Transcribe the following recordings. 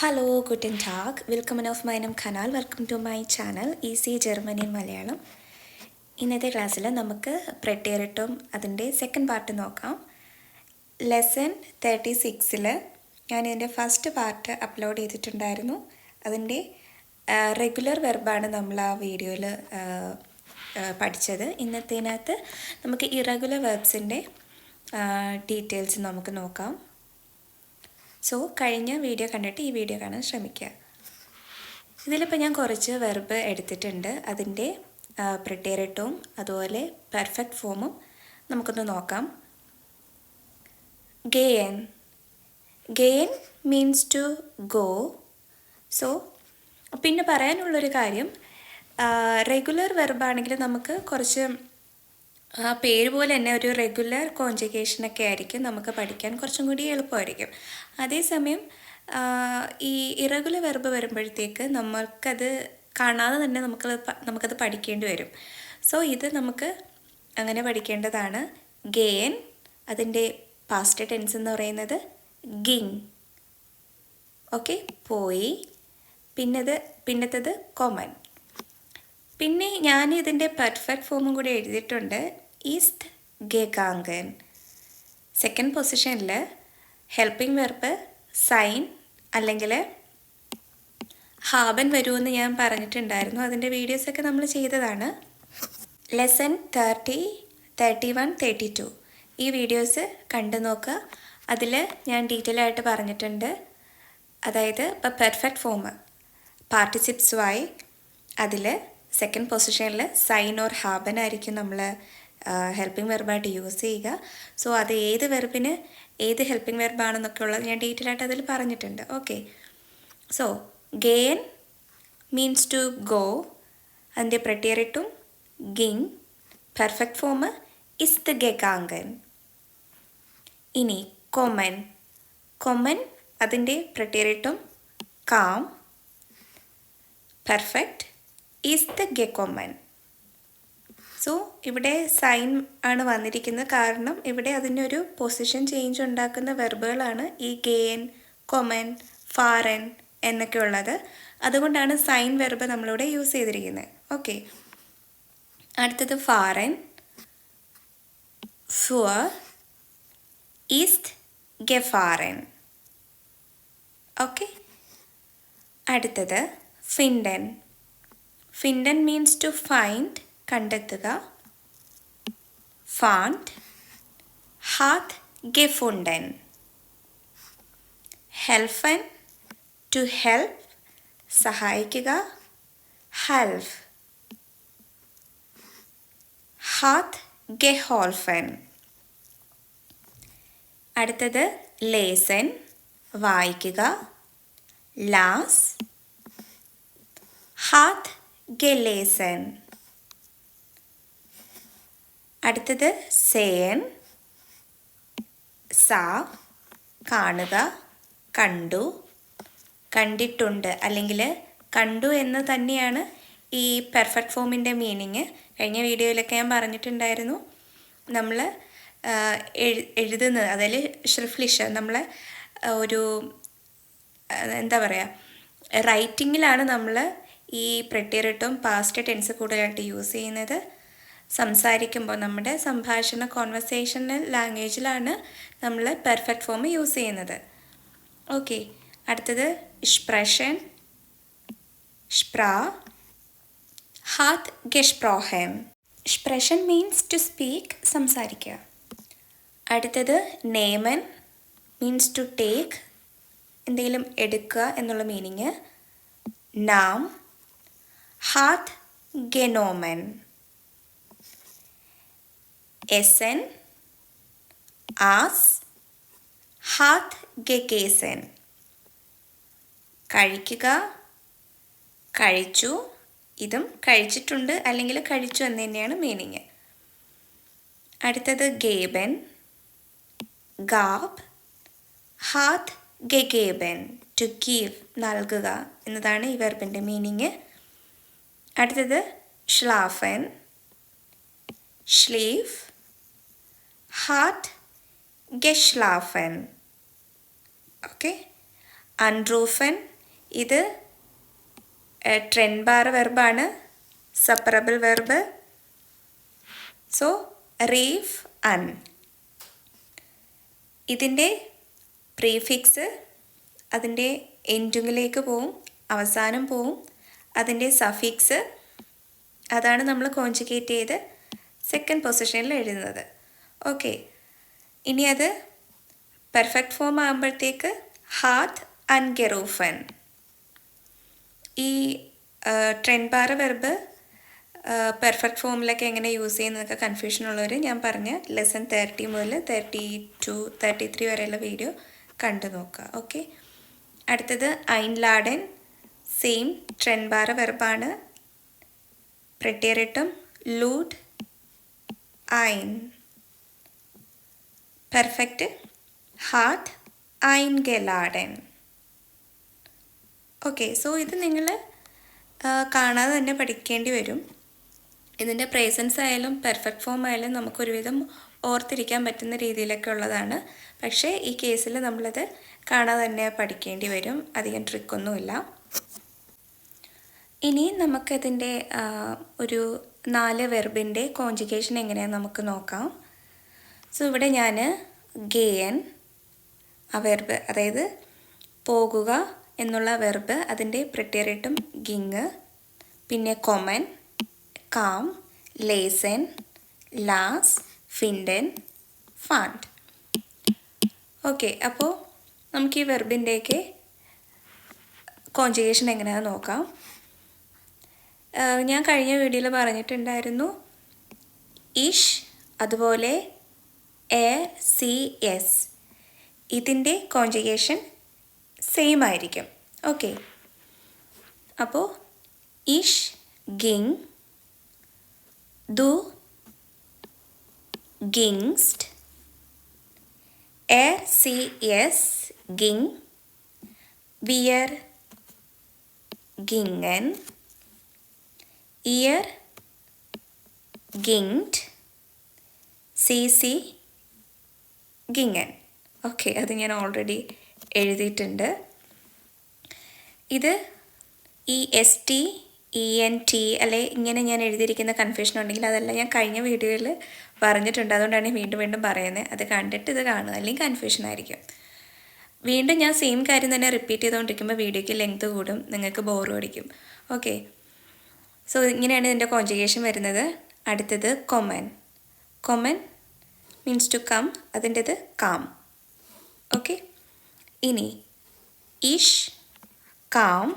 Hello ഗുഡൻ ടാഗ് വെൽക്കം ഓഫ് മൈനം കനാൽ welcome to my channel easy Germany Malayalam. ഇന്നത്തെ ക്ലാസ്സിൽ നമുക്ക് പ്രെറ്റേറിട്ടും അതിൻ്റെ സെക്കൻഡ് പാർട്ട് നോക്കാം. ലെസൺ 36 ഞാൻ ഇതിൻ്റെ ഫസ്റ്റ് പാർട്ട് അപ്ലോഡ് ചെയ്തിട്ടുണ്ടായിരുന്നു. അതിൻ്റെ റെഗുലർ വെർബാണ് നമ്മൾ ആ വീഡിയോയിൽ പഠിച്ചത്. ഇന്നത്തേനകത്ത് നമുക്ക് ഇറഗുലർ വെർബ്സിൻ്റെ ഡീറ്റെയിൽസ് നമുക്ക് നോക്കാം. സോ കഴിഞ്ഞ വീഡിയോ കണ്ടിട്ട് ഈ വീഡിയോ കാണാൻ ശ്രമിക്കുക. ഇതിലിപ്പോൾ ഞാൻ കുറച്ച് വെർബ് എടുത്തിട്ടുണ്ട്. അതിൻ്റെ പ്രിട്ടേറിട്ടും അതുപോലെ പെർഫെക്റ്റ് ഫോമും നമുക്കൊന്ന് നോക്കാം. Gain. Gain means to go. So പിന്നെ പറയാനുള്ളൊരു കാര്യം, റെഗുലർ വെർബാണെങ്കിൽ നമുക്ക് കുറച്ച് പേര് പോലെ തന്നെ ഒരു റെഗുലർ കോൺജുഗേഷനൊക്കെ ആയിരിക്കും നമുക്ക് പഠിക്കാൻ കുറച്ചും കൂടി എളുപ്പമായിരിക്കും. അതേസമയം ഈ ഇറഗുലർ വെർബ് വരുമ്പോഴത്തേക്ക് നമ്മൾക്കത് കാണാതെ തന്നെ നമുക്കത് പഠിക്കേണ്ടി വരും. സോ ഇത് നമുക്ക് അങ്ങനെ പഠിക്കേണ്ടതാണ്. ഗെയിൻ, അതിൻ്റെ പാസ്റ്റ് ടെൻസ് എന്ന് പറയുന്നത് ഗിങ്. ഓക്കെ, പോയി. പിന്നത്തത് കോമൺ. പിന്നെ ഞാൻ ഇതിൻ്റെ പെർഫെക്റ്റ് ഫോമും കൂടി എഴുതിയിട്ടുണ്ട്. ഈസ്റ്റ് ഗെഗാങ്കൻ. സെക്കൻഡ് പൊസിഷനിൽ ഹെൽപ്പിംഗ് വെർബ് സൈൻ അല്ലെങ്കിൽ ഹാബൻ വരുമെന്ന് ഞാൻ പറഞ്ഞിട്ടുണ്ടായിരുന്നു. അതിൻ്റെ വീഡിയോസൊക്കെ നമ്മൾ ചെയ്തതാണ്. ലെസൺ 30, 31, 32 ഈ വീഡിയോസ് കണ്ടു നോക്കുക. അതിൽ ഞാൻ ഡീറ്റെയിൽ ആയിട്ട് പറഞ്ഞിട്ടുണ്ട്. അതായത് ഇപ്പോൾ പെർഫെക്റ്റ് ഫോം പാർട്ടിസിപ്സ് വായി അതിൽ സെക്കൻഡ് പൊസിഷനിൽ സൈൻ ഓർ ഹാബൻ ആയിരിക്കും നമ്മൾ ഹെൽപ്പിംഗ് വെർബായിട്ട് യൂസ് ചെയ്യുക. സോ അത് ഏത് വെർബിന് ഏത് ഹെൽപ്പിംഗ് വെർബാണെന്നൊക്കെ ഉള്ളത് ഞാൻ ഡീറ്റെയിൽ ആയിട്ട് അതിൽ പറഞ്ഞിട്ടുണ്ട്. Okay, so gain means to go. അതിൻ്റെ പ്രെറ്റേറിട്ടും ഗിങ്. Perfect form ഇസ്ത് ഗെഗാങ്കൻ. ഇനി കൊമൻ. കൊമൻ അതിൻ്റെ പ്രെറ്റേറിട്ടും കാം. പെർഫെക്റ്റ് ഈസ് ഗെക്കൊമൻ. സോ ഇവിടെ സൈൻ ആണ് വന്നിരിക്കുന്നത്, കാരണം ഇവിടെ അതിനൊരു പൊസിഷൻ ചേഞ്ച് ഉണ്ടാക്കുന്ന വെർബുകളാണ് ഈ ഗെയിൻ, കൊമൻ, ഫാറൻ എന്നൊക്കെ ഉള്ളത്. അതുകൊണ്ടാണ് സൈൻ വെർബ് നമ്മളിവിടെ യൂസ് ചെയ്തിരിക്കുന്നത്. ഓക്കെ, അടുത്തത് ഫാറൻ. ഫുവർ ഈസ്റ്റ് ഗെഫാറൻ. ഓക്കെ, അടുത്തത് ഫിൻഡൻ. ഫിൻഡൻ മീൻസ് ടു ഫൈൻഡ്, കണ്ടെത്തുക. ഫാൻഡ് ഹാത്ത് ഗെഫുണ്ടൻ. ഹെൽഫൻ ടു ഹെൽപ്പ്, സഹായിക്കുക. ഹെൽഫ് ഹാത്ത് ഗെഹോൾഫൻ. അടുത്തത് ലേസൻ, വായിക്കുക. ലാസ് ഹാത്ത് ഗെലേസൻ. അടുത്തത് സേൻ, സാ കാണുക, കണ്ടു. കണ്ടിട്ടുണ്ട് അല്ലെങ്കിൽ കണ്ടു എന്ന് തന്നെയാണ് ഈ പെർഫെക്റ്റ് ഫോമിൻ്റെ മീനിങ്. കഴിഞ്ഞ വീഡിയോയിലൊക്കെ ഞാൻ പറഞ്ഞിട്ടുണ്ടായിരുന്നു. നമ്മൾ എഴുതുന്നത്, അതിൽ ഷ്രിഫ്ലിഷ് നമ്മൾ ഒരു എന്താ പറയുക, റൈറ്റിങ്ങിലാണ് നമ്മൾ ഈ പ്രെറ്റേറിട്ടും പാസ്റ്റ് ടെൻസ് കൂടുതലായിട്ട് യൂസ് ചെയ്യുന്നത്. സംസാരിക്കുമ്പോൾ നമ്മുടെ സംഭാഷണ കോൺവെർസേഷണൽ ലാംഗ്വേജിലാണ് നമ്മൾ പെർഫെക്റ്റ് ഫോം യൂസ് ചെയ്യുന്നത്. ഓക്കെ, അടുത്തത് ഇഷ്പ്രഷൻ, സ്പ്രാ ഹാത്ത് ഗെസ്പ്രോഹൻ. ഇഷ്പ്രഷൻ മീൻസ് ടു സ്പീക്ക്, സംസാരിക്കുക. അടുത്തത് നേമൻ മീൻസ് ടു ടേക്ക്, എന്തെങ്കിലും എടുക്കുക എന്നുള്ള മീനിങ്. നാം ഹാത്ത് ഗെനോമൻ. എസൻ ആസ് ഹാത്ത് ഗെഗേസൻ. കഴിക്കുക, കഴിച്ചു. ഇതും കഴിച്ചിട്ടുണ്ട് അല്ലെങ്കിൽ കഴിച്ചു എന്ന് തന്നെയാണ് മീനിങ്. അടുത്തത് ഗേബൻ. ഗാബ് ഹാത്ത് ഗെഗേബൻ, ടു ഗീവ്, നൽകുക എന്നതാണ് ഈ വെർബിൻ്റെ മീനിങ്. അടുത്തത് ഷ്ലാഫൻ. ഷ്ലീഫ് ഹാർട്ട് geschlafen. Okay, anrufen ഇത് ട്രെൻഡ് ബാർ വെർബാണ്, സപ്പറബിൾ വെർബ്. സോ റീഫ് അൺ. ഇതിൻ്റെ പ്രീഫിക്സ് അതിൻ്റെ എൻഡിങ്ങിലേക്ക് പോവും, അവസാനം പോവും. അതിൻ്റെ സഫിക്സ് അതാണ് നമ്മൾ കോൺജുഗേറ്റ് ചെയ്ത് സെക്കൻഡ് പൊസിഷനിൽ എഴുതുന്നത്. ഓക്കെ, ഇനി അത് പെർഫെക്റ്റ് ഫോം ആകുമ്പോഴത്തേക്ക് ഹാത്ത് അൻഗെറൂഫൻ. ഈ ട്രെൻഡ് ബാർ വെർബ് പെർഫെക്റ്റ് ഫോമിലൊക്കെ എങ്ങനെ യൂസ് ചെയ്യുന്നതൊക്കെ കൺഫ്യൂഷൻ ഉള്ളവർ ഞാൻ പറഞ്ഞ ലെസൺ 30 മുതൽ 32, 33 വരെയുള്ള വീഡിയോ കണ്ടു നോക്കുക. ഓക്കെ, അടുത്തത് ഐൻലാഡൻ. സെയിം ട്രെൻഡ് ബാർ വെർബാണ്. പ്രെറ്റിയറിട്ടും ലൂഡ് ഐൻ. പെർഫെക്റ്റ് ഹാത്ത് ഐൻഗെലാഡൻ. ഓക്കെ, സോ ഇത് നിങ്ങൾ കാണാതെ തന്നെ പഠിക്കേണ്ടി വരും. ഇതിൻ്റെ പ്രസൻസ് ആയാലും പെർഫെക്റ്റ് ഫോം ആയാലും നമുക്കൊരുവിധം ഓർത്തിരിക്കാൻ പറ്റുന്ന രീതിയിലൊക്കെ ഉള്ളതാണ്. പക്ഷേ ഈ കേസിൽ നമ്മളത് കാണാതെ തന്നെ പഠിക്കേണ്ടി വരും. അധികം ട്രിക്കൊന്നുമില്ല. ഇനി നമുക്കതിൻ്റെ ഒരു 4 വെർബിൻ്റെ കോൺജുഗേഷൻ എങ്ങനെയാണെന്ന് നമുക്ക് നോക്കാം. സോ ഇവിടെ ഞാൻ ഗേയൻ ആ വെർബ്, അതായത് പോകുക എന്നുള്ള വെർബ്, അതിൻ്റെ പ്രിറ്റേറിട്ടും ഗിങ്, പിന്നെ കൊമൻ, കാം, ലേസൻ, ലാസ്, ഫിൻഡൻ, ഫാൻഡ്. ഓക്കെ, അപ്പോൾ നമുക്ക് ഈ വെർബിൻ്റെയൊക്കെ കോൺജുഗേഷൻ എങ്ങനെയാണെന്ന് നോക്കാം. ഞാൻ കഴിഞ്ഞ വീഡിയോയിൽ പറഞ്ഞിട്ടുണ്ടായിരുന്നു ഇഷ്, അതുപോലെ ACS ഇതിൻ്റെ കോൺജുഗേഷൻ സെയിം ആയിരിക്കും. ഓക്കെ, അപ്പോൾ ഇഷ് ഗിങ്, ദു ഗിങ്സ്റ്റ്, ACS ഗിങ്, വിയർ ഗിങ്ങൻ, ഇയർ ഗിങ്ഡ്, CC ഗിങ്ങൻ. ഓക്കെ, അത് ഞാൻ ഓൾറെഡി എഴുതിയിട്ടുണ്ട്. ഇത് ഈ ST ENT അല്ലെ ഇങ്ങനെ ഞാൻ എഴുതിയിരിക്കുന്ന കൺഫ്യൂഷൻ ഉണ്ടെങ്കിൽ അതെല്ലാം ഞാൻ കഴിഞ്ഞ വീഡിയോയിൽ പറഞ്ഞിട്ടുണ്ട്. അതുകൊണ്ടാണ് വീണ്ടും വീണ്ടും പറയുന്നത്. അത് കണ്ടിട്ട് ഇത് കാണുക, അല്ലെങ്കിൽ കൺഫ്യൂഷൻ ആയിരിക്കും. വീണ്ടും ഞാൻ സെയിം കാര്യം തന്നെ റിപ്പീറ്റ് ചെയ്തുകൊണ്ടിരിക്കുമ്പോൾ വീഡിയോയ്ക്ക് ലെങ്ത് കൂടും, നിങ്ങൾക്ക് ബോറും അടിക്കും. ഓക്കെ, സോ ഇങ്ങനെയാണ് ഇതിൻ്റെ കോൺജുഗേഷൻ വരുന്നത്. അടുത്തത് കൊമൻ. കൊമൻ മീൻസ് ടു കം, അതിൻ്റെത് കാം. ഓക്കെ, ഇനി ഇഷ് കാം,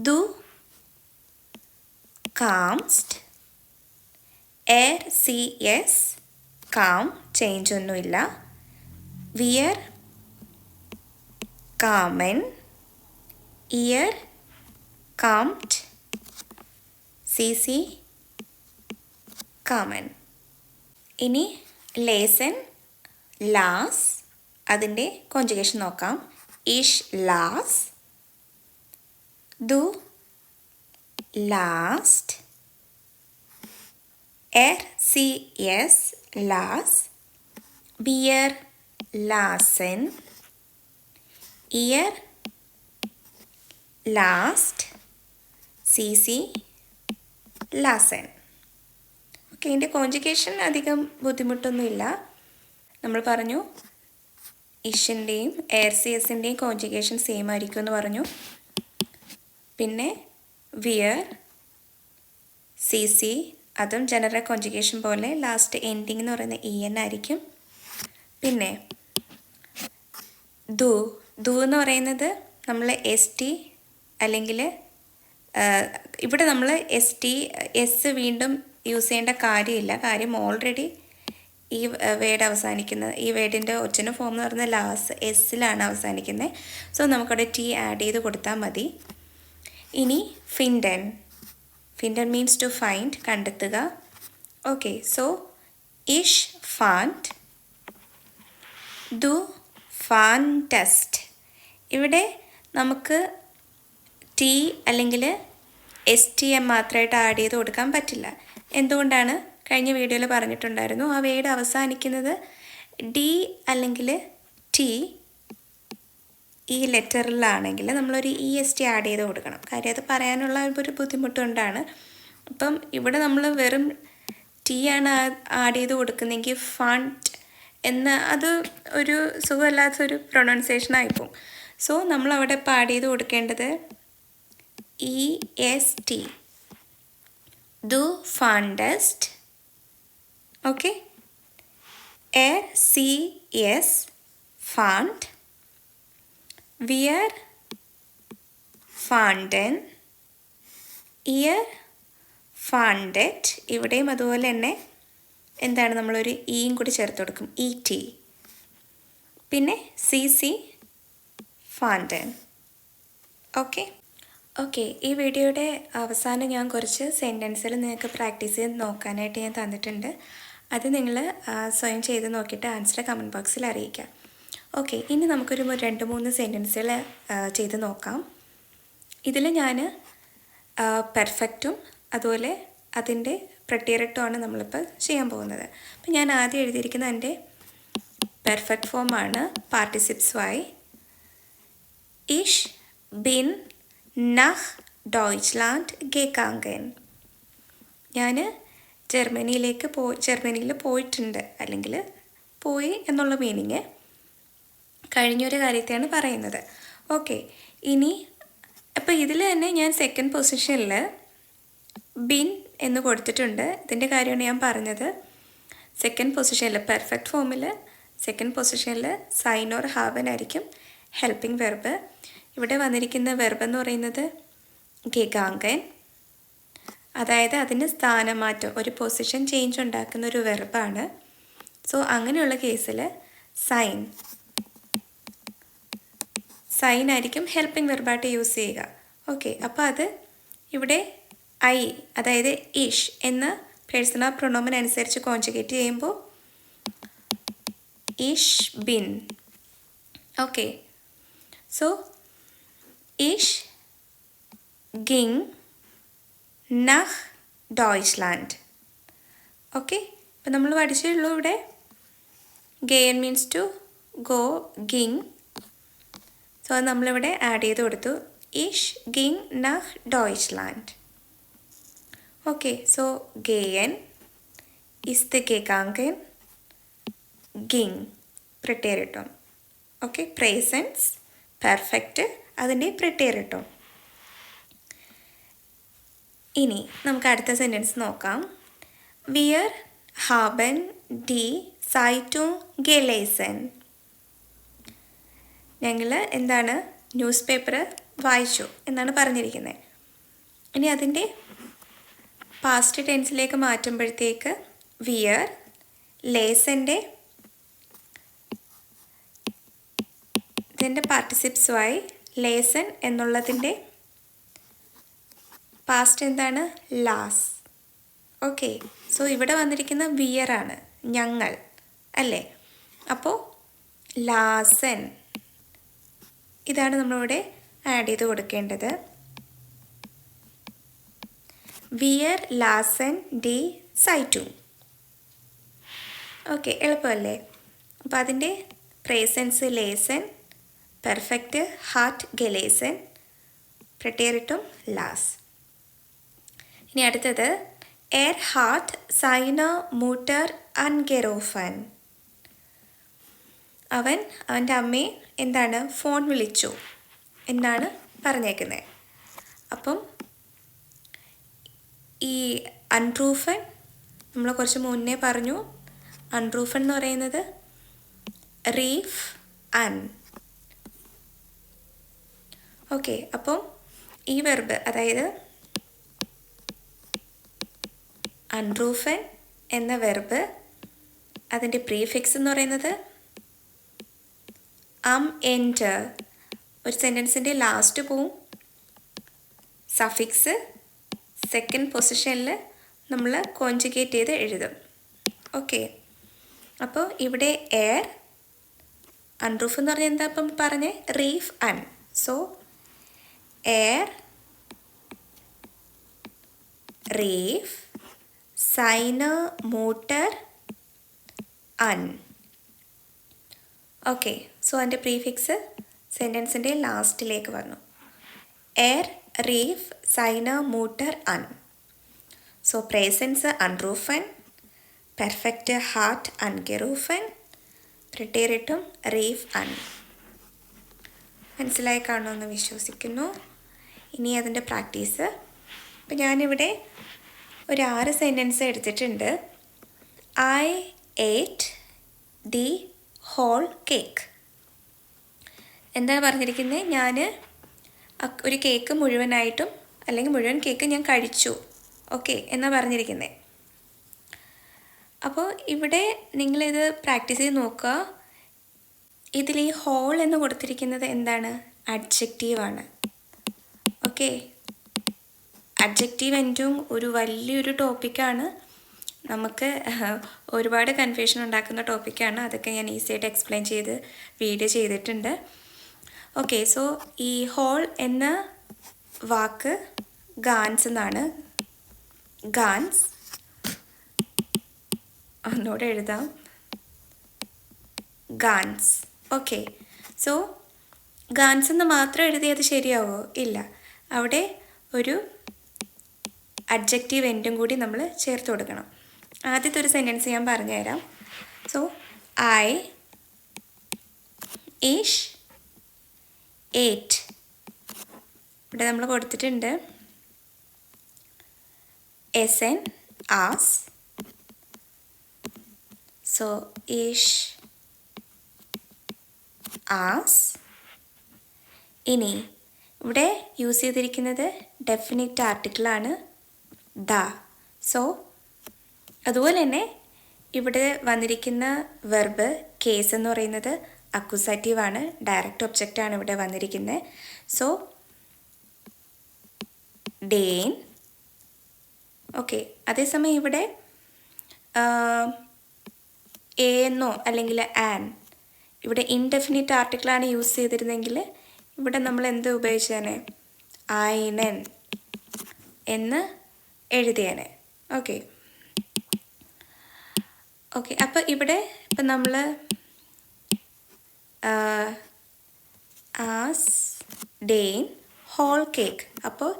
ദു കാംസ്റ്റ്, ACS കാം, ചേഞ്ച് ഒന്നുമില്ല, വിയർ കാമൻ, ഇയർ കാംഡ്, CC കാമൻ. ഇനി ലേസൻ ലാസ്, അതിൻ്റെ കോൺജുഗേഷൻ നോക്കാം. ഇഷ് ലാസ്, ദു ലാസ്റ്റ്, ACS ലാസ്, വിയർ ലാസൻ, ഇയർ ലാസ്റ്റ്, CC ലാസൻ. ഓക്കെ, ഇതിൻ്റെ കോൺജുഗേഷൻ അധികം ബുദ്ധിമുട്ടൊന്നുമില്ല. നമ്മൾ പറഞ്ഞു ഇഷിൻ്റെയും ACSൻ്റെയും കോൺജുഗേഷൻ സെയിം ആയിരിക്കും എന്ന് പറഞ്ഞു. പിന്നെ വിയർ CC അതും ജനറൽ കോൺജുഗേഷൻ പോലെ ലാസ്റ്റ് എൻഡിങ് എന്ന് പറയുന്ന EN ആയിരിക്കും. പിന്നെ ദു എന്ന് പറയുന്നത് നമ്മൾ ST അല്ലെങ്കിൽ ഇവിടെ നമ്മൾ S വീണ്ടും യൂസ് ചെയ്യേണ്ട കാര്യമില്ല. കാര്യം ഓൾറെഡി ഈ വേർഡ് അവസാനിക്കുന്നത്, ഈ വേർഡിൻ്റെ ഒറിജിനൽ ഫോം എന്ന് പറയുന്നത് ലാസ്റ്റ് S-ലാണ് അവസാനിക്കുന്നത്. സോ നമുക്കവിടെ T ആഡ് ചെയ്ത് കൊടുത്താൽ മതി. ഇനി ഫിൻഡൻ മീൻസ് ടു ഫൈൻഡ്, കണ്ടെത്തുക. ഓക്കെ, സോ ഇഷ് ഫാൻഡ്, ദു ഫാൻറ്റസ്റ്റ്. ഇവിടെ നമുക്ക് T അല്ലെങ്കിൽ STM മാത്രമായിട്ട് ആഡ് ചെയ്ത് കൊടുക്കാൻ പറ്റില്ല. എന്തുകൊണ്ടാണ്? കഴിഞ്ഞ വീഡിയോയിൽ പറഞ്ഞിട്ടുണ്ടായിരുന്നു, ആ വേർഡ് അവസാനിക്കുന്നത് D അല്ലെങ്കിൽ T ഈ ലെറ്ററിലാണെങ്കിൽ നമ്മളൊരു EST ആഡ് ചെയ്ത് കൊടുക്കണം. കാര്യം അത് പറയാനുള്ള ഒരു ബുദ്ധിമുട്ടുകൊണ്ടാണ്. അപ്പം ഇവിടെ നമ്മൾ വെറും T ആണ് ആഡ് ചെയ്ത് കൊടുക്കുന്നതെങ്കിൽ ഫണ്ട് എന്ന അത് ഒരു സുഖമല്ലാത്തൊരു പ്രൊണൗൺസിയേഷനായിപ്പോവും. സോ നമ്മളവിടെ ഇപ്പോൾ ആഡ് ചെയ്ത് കൊടുക്കേണ്ടത് EST, ദു ഫണ്ടസ്റ്റ്. ഓക്കെ, ACS ഫണ്ട്, wir fanden, ihr fandet. ഇവിടെയും അതുപോലെ തന്നെ എന്താണ് നമ്മളൊരു ഇയും കൂടി ചേർത്ത് കൊടുക്കും, ET. പിന്നെ CC ഫാൻഡൻ. ഓക്കെ, ഈ വീഡിയോയുടെ അവസാനം ഞാൻ കുറച്ച് സെൻറ്റൻസിൽ നിങ്ങൾക്ക് പ്രാക്ടീസ് ചെയ്ത് നോക്കാനായിട്ട് ഞാൻ തന്നിട്ടുണ്ട്. അത് നിങ്ങൾ സ്വയം ചെയ്ത് നോക്കിയിട്ട് ആൻസർ കമൻറ്റ് ബോക്സിൽ അറിയിക്കാം. ഓക്കെ, ഇനി നമുക്കൊരു 2-3 സെൻറ്റൻസുകൾ ചെയ്ത് നോക്കാം. ഇതിൽ ഞാൻ പെർഫെക്റ്റും അതുപോലെ അതിൻ്റെ പ്രത്യയരട്ടുമാണ് നമ്മളിപ്പോൾ ചെയ്യാൻ പോകുന്നത്. അപ്പം ഞാൻ ആദ്യം എഴുതിയിരിക്കുന്ന എൻ്റെ പെർഫെക്റ്റ് ഫോമാണ് പാർട്ടിസിപ്സ് വൈ. ഇഷ് ബിൻ നഹ് ഡോയ്ച്ച്ലാൻഡ് ഗെക്കാങ്കൻ. ഞാൻ ജർമ്മനിയിൽ പോയിട്ടുണ്ട്, അല്ലെങ്കിൽ പോയി എന്നുള്ള മീനിങ് കഴിഞ്ഞൊരു കാര്യത്തെയാണ് പറയുന്നത്. ഓക്കെ, ഇനി അപ്പോൾ ഇതിൽ തന്നെ ഞാൻ സെക്കൻഡ് പൊസിഷനിൽ ബിൻ എന്ന് കൊടുത്തിട്ടുണ്ട്. ഇതിൻ്റെ കാര്യമാണ് ഞാൻ പറഞ്ഞത്. സെക്കൻഡ് പൊസിഷനിൽ പെർഫെക്റ്റ് ഫോമിൽ സെക്കൻഡ് പൊസിഷനിൽ സൈൻ ഓർ ഹാവൻ ആയിരിക്കും ഹെൽപ്പിംഗ് വെർബ്. ഇവിടെ വന്നിരിക്കുന്ന വെർബ് എന്ന് പറയുന്നത് ഗെഗാങ്കൻ, അതായത് അതിന് സ്ഥാനമാറ്റം, ഒരു പൊസിഷൻ ചേഞ്ച് ഉണ്ടാക്കുന്ന ഒരു വെർബാണ്. സോ അങ്ങനെയുള്ള കേസിൽ സൈൻ ആയിരിക്കും ഹെൽപ്പിംഗ് വെർബായിട്ട് യൂസ് ചെയ്യുക. ഓക്കെ, അപ്പോൾ അത് ഇവിടെ ഐ, അതായത് ഇഷ് എന്ന പേഴ്സണൽ പ്രൊണോമൻ അനുസരിച്ച് കോൺജുഗേറ്റ് ചെയ്യുമ്പോൾ ഇഷ് ബിൻ. ഓക്കെ, സോ ഇഷ് ഗിങ് നഹ് ഡോയ്ച്ച്ലാൻഡ്. ഓക്കെ, ഇപ്പം നമ്മൾ പഠിച്ചുള്ളൂ ഇവിടെ ഗെയൻ മീൻസ് ടു ഗോ, ഗിങ്. സോ അത് നമ്മളിവിടെ ആഡ് ചെയ്ത് കൊടുത്തു, ഇഷ് ഗിങ് നഹ് ഡോയ്ച്ച്ലാൻഡ്. ഓക്കെ, സോ ഗെയൻ ist gegangen, ging preteritum. Okay, പ്രസൻസ് പെർഫെക്റ്റ് അതിൻ്റെ preteritum. ഇനി നമുക്ക് അടുത്ത സെൻറ്റൻസ് നോക്കാം. Wir haben die Zeitung gelesen. ഞങ്ങൾ എന്താണ് ന്യൂസ് പേപ്പർ വായിച്ചു എന്നാണ് പറഞ്ഞിരിക്കുന്നത്. ഇനി അതിൻ്റെ പാസ്റ്റ് ടെൻസിലേക്ക് മാറ്റുമ്പോഴത്തേക്ക് വിയർ, ലേസൻ്റെ ഇതിൻ്റെ പാർട്ടിസിപ്സ് ആയി ലേസൺ എന്നുള്ളതിൻ്റെ പാസ്റ്റ് എന്താണ്, ലാസ്. ഓക്കെ, സോ ഇവിടെ വന്നിരിക്കുന്ന വിയർ ആണ്, ഞങ്ങൾ അല്ലേ. അപ്പോൾ ലാസൻ ഇതാണ് നമ്മളിവിടെ ആഡ് ചെയ്ത് കൊടുക്കേണ്ടത്. വിയർ ലാസൻ ഡി സൈറ്റു. ഓക്കെ, എളുപ്പമല്ലേ. അപ്പോൾ അതിൻ്റെ പ്രസൻസ് ലേസൻ, പെർഫെക്റ്റ് ഹാർട്ട് ഗലേസൻ, preteritum ലാസ്. ഇനി അടുത്തത് എർ ഹാർട്ട് സൈന മൂട്ടർ അൻഗെറോഫൻ. അവൻ്റെ അമ്മയെ എന്താണ് ഫോൺ വിളിച്ചു എന്നാണ് പറഞ്ഞേക്കുന്നത്. അപ്പം ഈ അൺറൂഫൻ നമ്മൾ കുറച്ച് മുന്നേ പറഞ്ഞു. അൺറൂഫൻ എന്ന് പറയുന്നത് റീഫ് അൻ. ഓക്കെ, അപ്പം ഈ വെർബ്, അതായത് അൺറൂഫൻ എന്ന വെർബ്, അതിൻ്റെ പ്രീഫിക്സ് എന്ന് പറയുന്നത് എൻറ്റർ. ഒരു സെൻറ്റൻസിൻ്റെ ലാസ്റ്റ് പോവും. സഫിക്സ് സെക്കൻഡ് പൊസിഷനിൽ നമ്മൾ കോൺജുഗേറ്റ് ചെയ്ത് എഴുതും. ഓക്കെ, അപ്പോൾ ഇവിടെ എയർ, അൺറൂഫ് എന്ന് പറഞ്ഞാൽ എന്താ ഇപ്പം പറഞ്ഞേ, റീഫ് അൻ. സോ എയർ റീഫ് സൈന മൂട്ടർ അൻ. ഓക്കെ, സോ അതിൻ്റെ പ്രീഫിക്സ് സെൻറ്റൻസിൻ്റെ ലാസ്റ്റിലേക്ക് വന്നു. എയർ റീഫ് സൈന മൂട്ടർ അൺ. സോ പ്രേസൻസ് അൺറൂഫൻ, പെർഫെക്റ്റ് ഹാർട്ട് അൺഗെറൂഫൻ, പ്രിട്ടേറിട്ടും റീഫ് അൺ. മനസ്സിലായി കാണുമെന്ന് വിശ്വസിക്കുന്നു. ഇനി അതിൻ്റെ പ്രാക്ടീസ്. അപ്പോൾ ഞാനിവിടെ ഒരു 6 സെൻറ്റൻസ് എടുത്തിട്ടുണ്ട്. ഐ ഏറ്റ് ദി ഹോൾ കേക്ക്. എന്താണ് പറഞ്ഞിരിക്കുന്നത്? ഞാൻ ഒരു കേക്ക് മുഴുവനായിട്ടും അല്ലെങ്കിൽ മുഴുവൻ കേക്ക് ഞാൻ കഴിച്ചു, ഓക്കെ എന്നാണ് പറഞ്ഞിരിക്കുന്നത്. അപ്പോൾ ഇവിടെ നിങ്ങളിത് പ്രാക്ടീസ് ചെയ്ത് നോക്കുക. ഇതിൽ ഈ ഹോൾ എന്ന് കൊടുത്തിരിക്കുന്നത് എന്താണ്? അഡ്ജക്റ്റീവാണ്. ഓക്കെ, അഡ്ജക്റ്റീവ് എൻഡും ഒരു വലിയൊരു ടോപ്പിക്കാണ്. നമുക്ക് ഒരുപാട് കൺഫ്യൂഷൻ ഉണ്ടാക്കുന്ന ടോപ്പിക്കാണ്. അതൊക്കെ ഞാൻ ഈസിയായിട്ട് എക്സ്പ്ലെയിൻ ചെയ്ത് വീഡിയോ ചെയ്തിട്ടുണ്ട്. ഓക്കെ, സോ ഈ ഹോൾ എന്ന വാക്ക് ഗാൻസ് എന്നാണ്. ഗാൻസ് ഒന്നുകൂടെ എഴുതാം. ഗാൻസ്. ഓക്കെ, സോ ഗാൻസ് എന്ന് മാത്രം എഴുതിയത് ശരിയാവോ? ഇല്ല, അവിടെ ഒരു അഡ്ജക്റ്റീവ് എൻഡും കൂടി നമ്മൾ ചേർത്ത് കൊടുക്കണം. ആദ്യത്തെ ഒരു സെൻറ്റൻസ് ഞാൻ പറഞ്ഞുതരാം. സോ ഐ ഈഷ് ഏറ്റ്. ഇവിടെ നമ്മൾ കൊടുത്തിട്ടുണ്ട് എസ് എൻ ആസ്. സോ ഈഷ് ആസ്. ഇനി ഇവിടെ യൂസ് ചെയ്തിരിക്കുന്നത് ഡെഫിനിറ്റ് ആർട്ടിക്കിളാണ് ദ. സോ അതുപോലെ തന്നെ ഇവിടെ വന്നിരിക്കുന്ന വെർബ് കേസ് എന്ന് പറയുന്നത് അക്യൂസാറ്റീവാണ്, ഡയറക്റ്റ് ഒബ്ജക്റ്റാണ് ഇവിടെ വന്നിരിക്കുന്നത്. So Dane. ഓക്കെ, അതേസമയം ഇവിടെ എന്നോ അല്ലെങ്കിൽ ആൻ, ഇവിടെ ഇൻഡെഫിനിറ്റ് ആർട്ടിക്കിളാണ് യൂസ് ചെയ്തിരുന്നെങ്കിൽ ഇവിടെ നമ്മൾ എന്ത് ഉപയോഗിച്ചേനെ? ഐനൻ എന്ന് എഴുതിയേനെ. ഓക്കെ ഓക്കെ അപ്പോൾ ഇവിടെ ഇപ്പം നമ്മൾ ആസ് ഡെയിൻ ഹോൾ കേക്ക്. അപ്പോൾ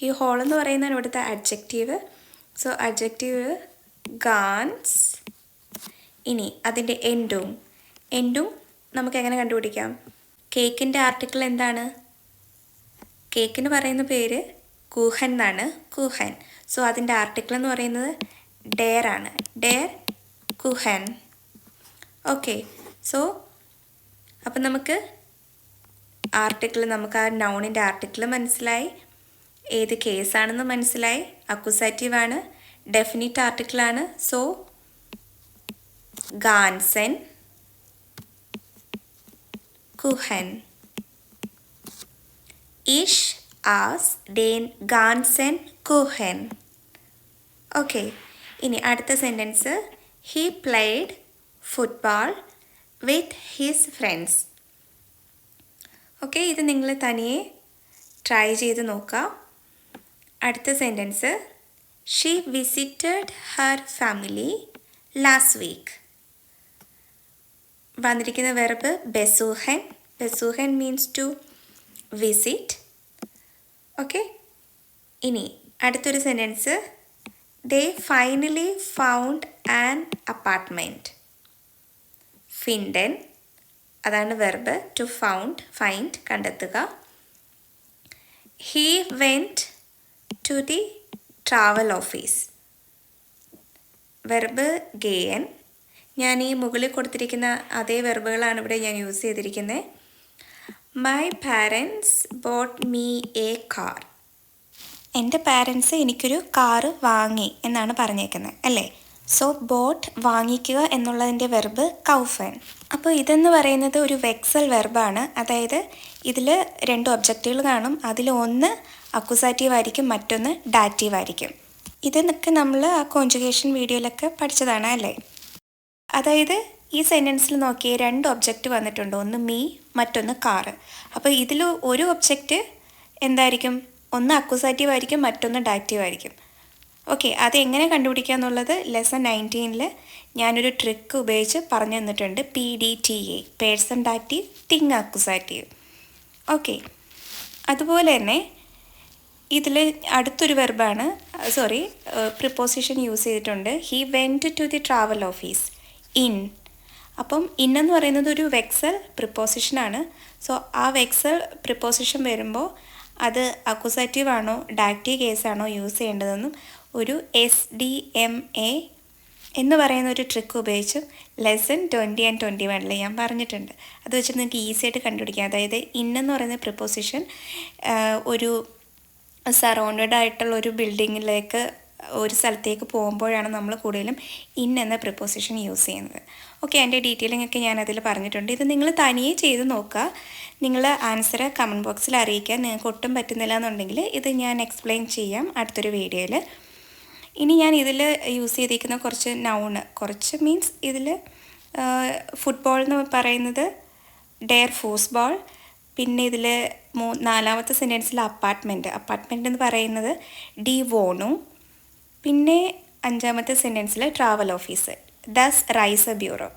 ഈ ഹോൾ എന്ന് പറയുന്നതാണ് ഇവിടുത്തെ അഡ്ജക്റ്റീവ്. So adjective ഗാൻസ്. ഇനി അതിൻ്റെ എൻഡും നമുക്ക് എങ്ങനെ കണ്ടുപിടിക്കാം? കേക്കിൻ്റെ ആർട്ടിക്കിൾ എന്താണ്? കേക്കിന് പറയുന്ന പേര് കൂഹൻ എന്നാണ്, കൂഹൻ. സോ അതിൻ്റെ ആർട്ടിക്കിൾ എന്ന് പറയുന്നത് ഡെയർ ആണ്, ഡെയർ കുഹൻ. ഓക്കെ, സോ അപ്പം നമുക്ക് ആർട്ടിക്കിൾ, നമുക്ക് ആ നൗണിൻ്റെ ആർട്ടിക്കിൾ മനസ്സിലായി, ഏത് കേസാണെന്ന് മനസ്സിലായി, അക്യൂസാറ്റീവാണ്, ഡെഫിനിറ്റ് ആർട്ടിക്കിളാണ്. സോ ഗാൻസൻ കുഹൻ. ഇഷ് ആസ് ഡെൻ ഗാൻസൻ കുഹൻ. ഓക്കെ, ഇനി അടുത്ത sentence he played football with his friends. Okay, ഇത് നിങ്ങൾ തനിയെ ട്രൈ ചെയ്ത് നോക്കാം. അടുത്ത sentence she visited her family last week. വന്നിരിക്കുന്ന വെർബ് ബെസൂഹൻ. ബെസൂഹൻ മീൻസ് ടു വിസിറ്റ്. ഓക്കെ, ഇനി അടുത്തൊരു sentence they finally found an apartment. ഫിൻഡൻ, അതാണ് വെർബ് ടു ഫൗണ്ട്, ഫൈൻഡ്, കണ്ടെത്തുക. He went to the travel office. Verb ഗേയൻ. ഞാൻ ഈ മുകളിൽ കൊടുത്തിരിക്കുന്ന അതേ വെർബുകളാണ് ഇവിടെ ഞാൻ യൂസ് ചെയ്തിരിക്കുന്നത്. My parents boat me A car. എൻ്റെ പാരൻസ് എനിക്കൊരു കാറ് വാങ്ങി എന്നാണ് പറഞ്ഞേക്കുന്നത് അല്ലേ. സോ ബോട്ട് വാങ്ങിക്കുക എന്നുള്ളതിൻ്റെ വെർബ് കൗഫൻ. അപ്പോൾ ഇതെന്ന് പറയുന്നത് ഒരു വെക്സൽ വെർബാണ്. അതായത് ഇതിൽ 2 ഒബ്ജക്റ്റുകൾ കാണും. അതിൽ ഒന്ന് അക്യൂസാറ്റീവ് ആയിരിക്കും, മറ്റൊന്ന് ഡാറ്റീവ് ആയിരിക്കും. ഇതൊക്കെ നമ്മൾ ആ കോൺജുഗേഷൻ വീഡിയോയിലൊക്കെ പഠിച്ചതാണ് അല്ലേ. അതായത് ഈ സെൻറ്റൻസിൽ നോക്കിയേ 2 ഒബ്ജക്റ്റ് വന്നിട്ടുണ്ട്, ഒന്ന് മീ, മറ്റൊന്ന് കാറ്. അപ്പോൾ ഇതിൽ ഒരു ഒബ്ജക്റ്റ് എന്തായിരിക്കും? ഒന്ന് അക്യൂസാറ്റീവ് ആയിരിക്കും, മറ്റൊന്ന് ഡാറ്റീവ് ആയിരിക്കും. ഓക്കെ, അതെങ്ങനെ കണ്ടുപിടിക്കുക എന്നുള്ളത് ലെസൺ 19 ഞാനൊരു ട്രിക്ക് ഉപയോഗിച്ച് പറഞ്ഞു തന്നിട്ടുണ്ട്. PDTA, person dative, thing accusative. Okay, അതുപോലെ തന്നെ ഇതിൽ അടുത്തൊരു വെർബാണ്, പ്രിപ്പോസിഷൻ യൂസ് ചെയ്തിട്ടുണ്ട്. He went to the travel office. ഇൻ. അപ്പം ഇൻ എന്ന് പറയുന്നത് ഒരു വെക്സൽ പ്രിപ്പോസിഷനാണ്. സോ ആ വെക്സൽ പ്രിപ്പോസിഷൻ വരുമ്പോൾ അത് അക്യൂസേറ്റീവ് ആണോ ഡാക്റ്റീവ് കേസാണോ യൂസ് ചെയ്യേണ്ടതെന്നും ഒരു SDMA എന്ന് പറയുന്ന ഒരു ട്രിക്ക് ഉപയോഗിച്ചും ലെസൺ 20 and 21 ഞാൻ പറഞ്ഞിട്ടുണ്ട്. അത് വെച്ചിട്ട് നിങ്ങൾക്ക് ഈസി ആയിട്ട് കണ്ടുപിടിക്കാം. അതായത് ഇന്നെന്ന് പറയുന്ന പ്രിപ്പോസിഷൻ ഒരു സറൗണ്ടഡ് ആയിട്ടുള്ള ഒരു ബിൽഡിങ്ങിലേക്ക് ഒരു സ്ഥലത്തേക്ക് പോകുമ്പോഴാണ് നമ്മൾ കൂടുതലും ഇൻ എന്ന പ്രിപ്പോസിഷൻ യൂസ് ചെയ്യുന്നത്. ഓക്കെ, അതിൻ്റെ ഡീറ്റെയിലിംഗ് ഒക്കെ ഞാൻ അതിൽ പറഞ്ഞിട്ടുണ്ട്. ഇത് നിങ്ങൾ തനിയെ ചെയ്ത് നോക്കുക. നിങ്ങൾ ആൻസർ കമൻറ്റ് ബോക്സിൽ അറിയിക്കുക. നിങ്ങൾക്ക് ഒട്ടും പറ്റുന്നില്ല എന്നുണ്ടെങ്കിൽ ഇത് ഞാൻ എക്സ്പ്ലെയിൻ ചെയ്യാം അടുത്തൊരു വീഡിയോയിൽ. ഇനി ഞാൻ ഇതിൽ യൂസ് ചെയ്തിരിക്കുന്ന കുറച്ച് മീൻസ് ഇതിൽ ഫുട്ബോൾ എന്ന് പറയുന്നത് ഡെയർ ഫൂസ്ബോൾ. പിന്നെ ഇതിൽ നാലാമത്തെ സെൻറ്റൻസിൽ അപ്പാർട്ട്മെൻറ്റ് എന്ന് പറയുന്നത് ഡി വോണു. പിന്നെ അഞ്ചാമത്തെ സെൻറ്റൻസിൽ ട്രാവൽ ഓഫീസ്, ദസ് റൈസ് എ ബ്യൂറോ.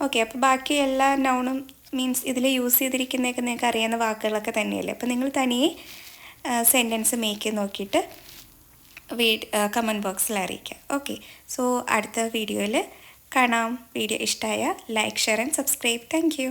ഓക്കെ, അപ്പോൾ ബാക്കി എല്ലാ നൗണും മീൻസ് ഇതിൽ യൂസ് ചെയ്തിരിക്കുന്നതൊക്കെ നിങ്ങൾക്ക് അറിയാവുന്ന വാക്കുകളൊക്കെ തന്നെയല്ലേ. അപ്പോൾ നിങ്ങൾ തനിയെ സെൻറ്റൻസ് മേക്ക് ചെയ്ത് നോക്കിയിട്ട് കമൻറ്റ് ബോക്സിൽ അറിയിക്കുക. ഓക്കെ, സോ അടുത്ത വീഡിയോയിൽ കാണാം. വീഡിയോ ഇഷ്ടമായ like, share and subscribe. Thank you.